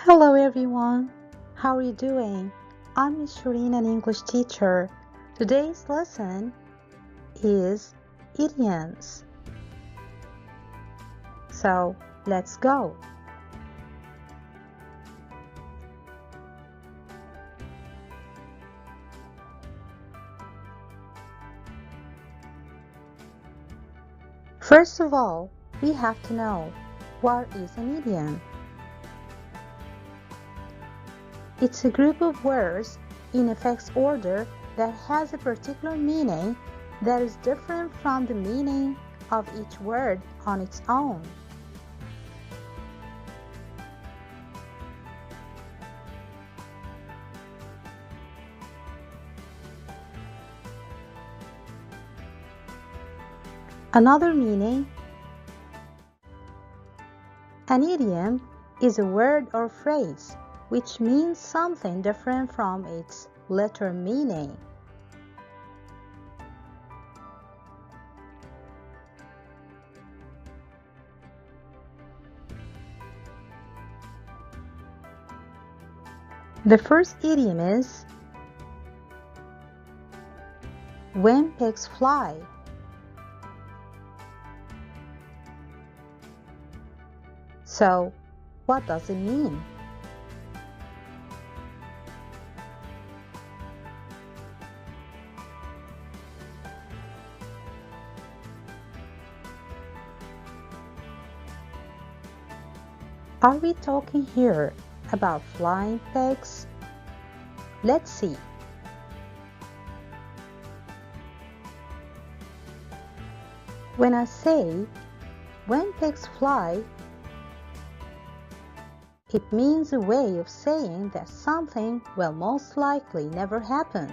Hello everyone, how are you doing? I'm Sheerin, an English teacher. Today's lesson is idioms. So let's go. First of all, we have to know what is an idiom. It's a group of words in effects order that has a particular meaning that is different from the meaning of each word on its own. Another meaning: an idiom is a word or phrase which means something different from its letter meaning. The first idiom is when pigs fly. So, what does it mean? Are we talking here about flying pigs? Let's see. When I say when pigs fly, it means a way of saying that something will most likely never happen.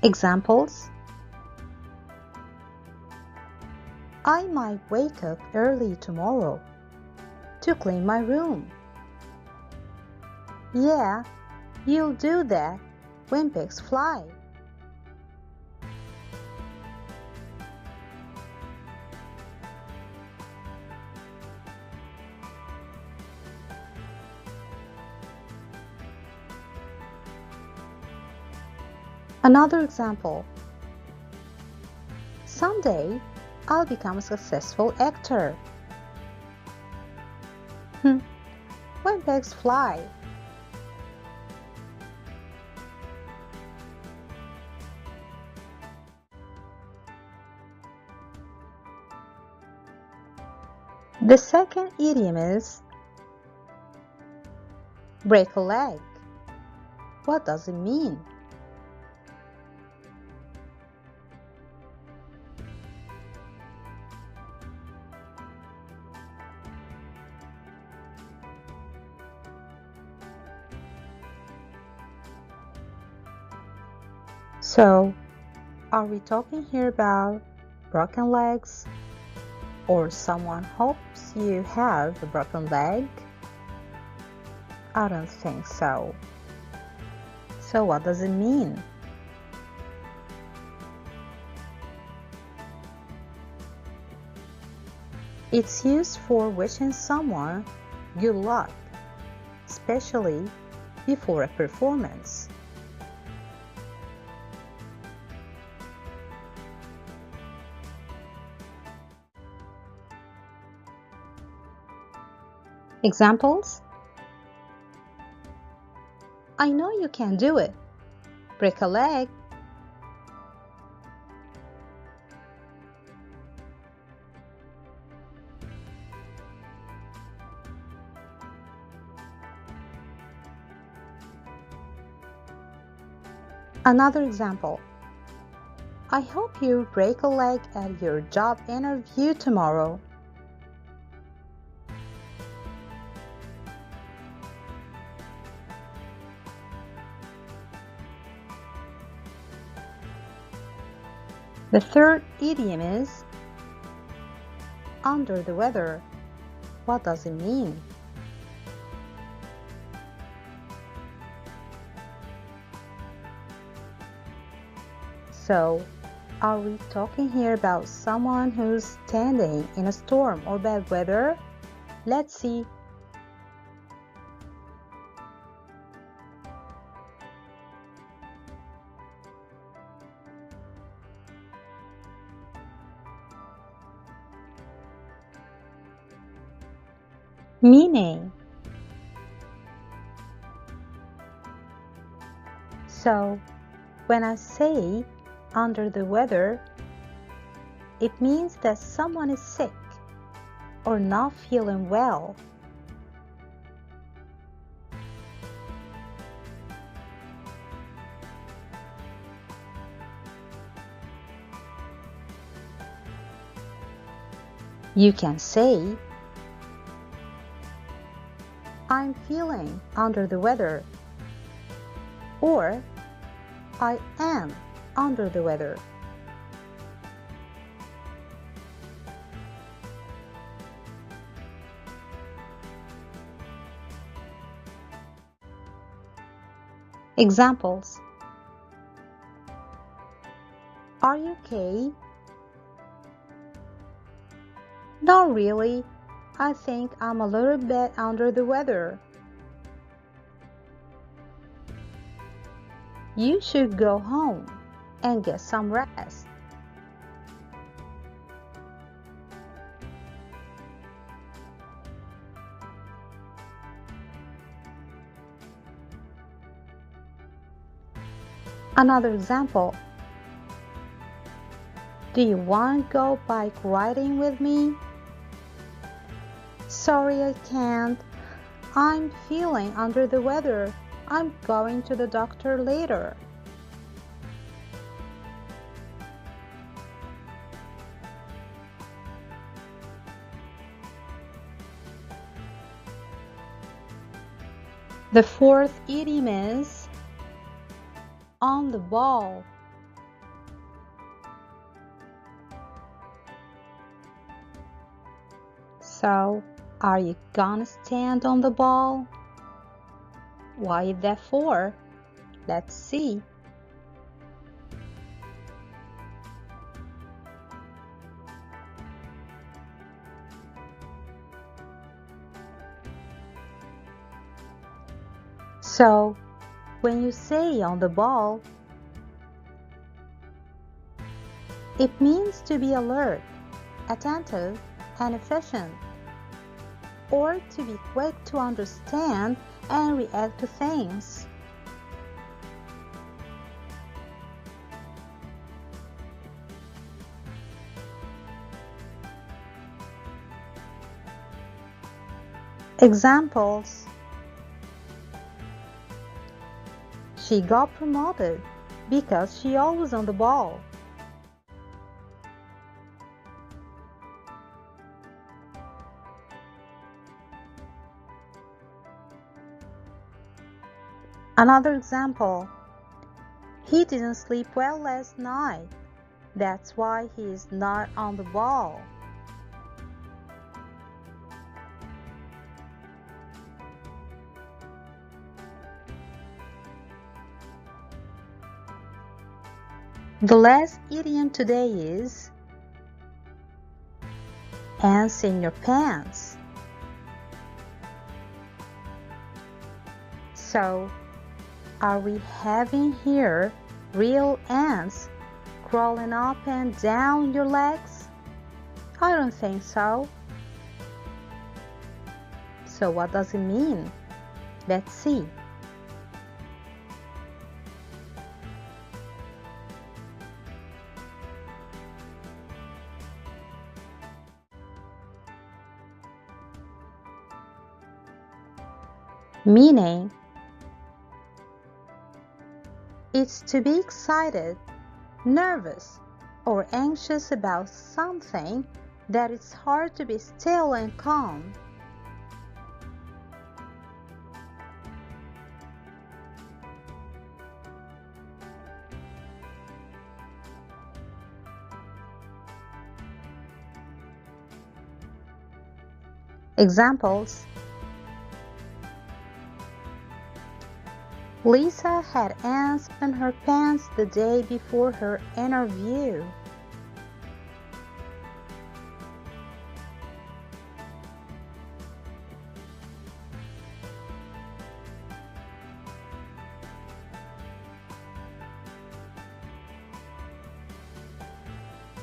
Examples: I might wake up early tomorrow to clean my room. Yeah, you'll do that when pigs fly. Another example: someday I'll become a successful actor. When pigs fly. The second idiom is break a leg. What does it mean? So, are we talking here about broken legs? Or someone hopes you have a broken leg? I don't think so. So what does it mean? It's used for wishing someone good luck, especially before a performance. Examples: I know you can do it. Break a leg. Another example: I hope you break a leg at your job interview tomorrow. The third idiom is under the weather. What does it mean? So, are we talking here about someone who's standing in a storm or bad weather? Let's see. Meaning. So, when I say under the weather, it means that someone is sick or not feeling well. You can say, I'm feeling under the weather, or I am under the weather. Examples. Are you okay? Not really. I think I'm a little bit under the weather. You should go home and get some rest. Another example. Do you want to go bike riding with me? Sorry, I can't. I'm feeling under the weather. I'm going to the doctor later. The fourth idiom is on the ball. So, are you gonna stand on the ball? Why is that for? Let's see. So, when you say on the ball, it means to be alert, attentive, and efficient, or to be quick to understand and react to things. Examples. She got promoted because she always on the ball. Another example. He didn't sleep well last night. That's why he is not on the ball. The last idiom today is ants in your pants. So, are we having here real ants crawling up and down your legs? I don't think so. So what does it mean? Let's see. Meaning, it's to be excited, nervous, or anxious about something that it's hard to be still and calm. Examples. Lisa had ants in her pants the day before her interview.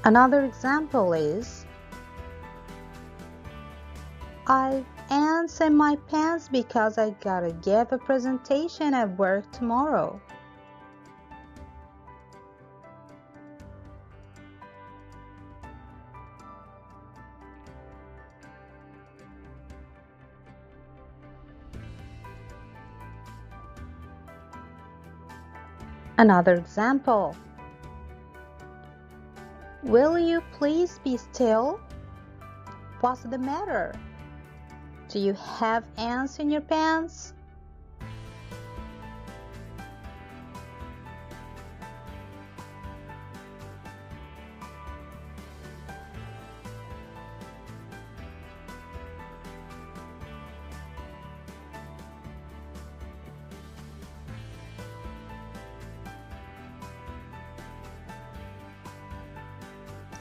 Another example is, I've ants in my pants because I gotta give a presentation at work tomorrow. Another example. Will you please be still? What's the matter? Do you have ants in your pants?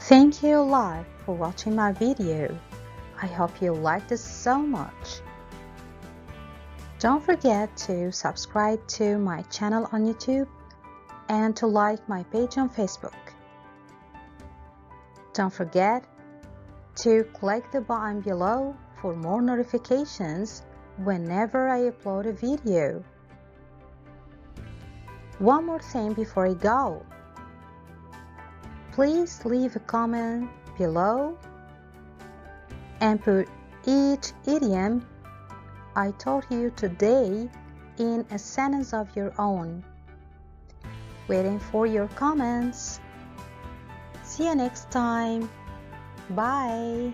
Thank you a lot for watching my video. I hope you liked it so much. Don't forget to subscribe to my channel on YouTube and to like my page on Facebook. Don't forget to click the button below for more notifications whenever I upload a video. One more thing before I go. Please leave a comment below and put each idiom I taught you today in a sentence of your own. Waiting for your comments. See you next time. Bye.